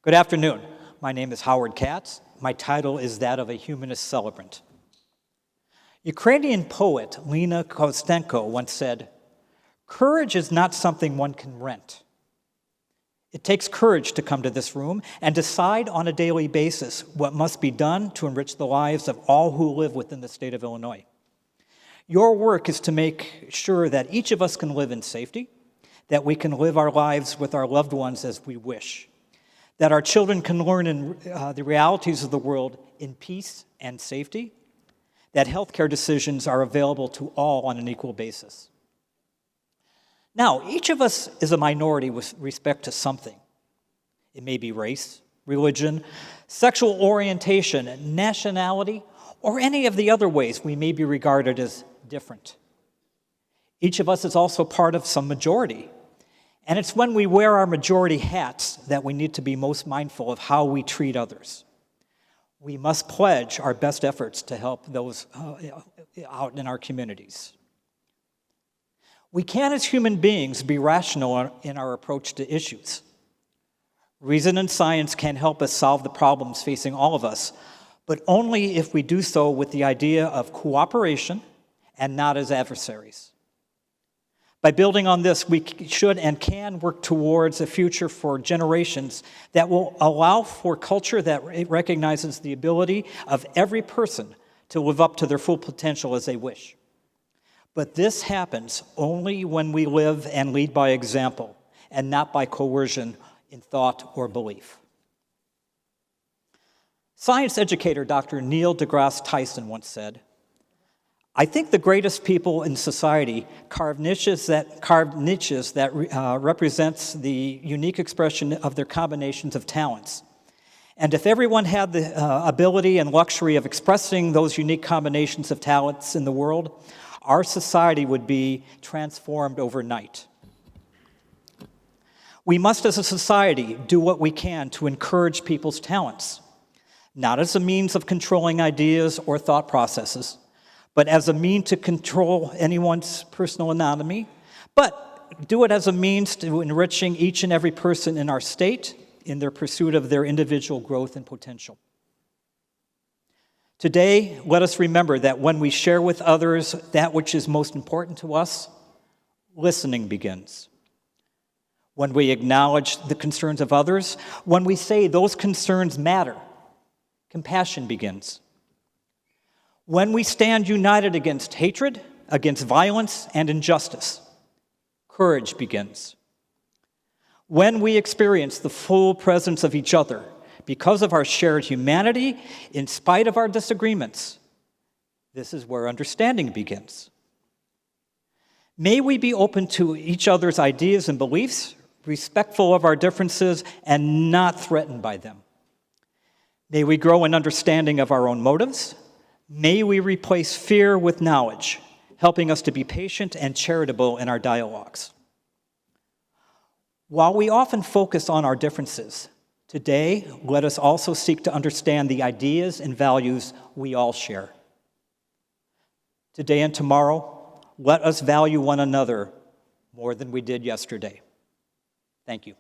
Good afternoon. My name is Howard Katz. My title is that of a humanist celebrant. Ukrainian poet Lena Kostenko once said, "Courage is not something one can rent. It takes courage to come to this room and decide on a daily basis what must be done to enrich the lives of all who live within the state of Illinois. Your work is to make sure that each of us can live in safety, that we can live our lives with our loved ones as we wish, that our children can learn the realities of the world in peace and safety, that healthcare decisions are available to all on an equal basis." Now, each of us is a minority with respect to something. It may be race, religion, sexual orientation, nationality, or any of the other ways we may be regarded as different. Each of us is also part of some majority, and it's when we wear our majority hats that we need to be most mindful of how we treat others. We must pledge our best efforts to help those out in our communities. We can, as human beings, be rational in our approach to issues. Reason and science can help us solve the problems facing all of us, but only if we do so with the idea of cooperation and not as adversaries. By building on this, we should and can work towards a future for generations that will allow for culture that recognizes the ability of every person to live up to their full potential as they wish. But this happens only when we live and lead by example and not by coercion in thought or belief. Science educator Dr. Neil deGrasse Tyson once said, "I think the greatest people in society carve niches that represents the unique expression of their combinations of talents. And if everyone had the ability and luxury of expressing those unique combinations of talents in the world, our society would be transformed overnight." We must, as a society, do what we can to encourage people's talents, not as a means of controlling ideas or thought processes, but as a means to control anyone's personal autonomy, but do it as a means to enriching each and every person in our state in their pursuit of their individual growth and potential. Today, let us remember that when we share with others that which is most important to us, listening begins. When we acknowledge the concerns of others, when we say those concerns matter, compassion begins. When we stand united against hatred, against violence and injustice, courage begins. When we experience the full presence of each other because of our shared humanity, in spite of our disagreements, this is where understanding begins. May we be open to each other's ideas and beliefs, respectful of our differences, and not threatened by them. May we grow in understanding of our own motives. May we replace fear with knowledge, helping us to be patient and charitable in our dialogues. While we often focus on our differences, today let us also seek to understand the ideas and values we all share. Today and tomorrow, let us value one another more than we did yesterday. Thank you.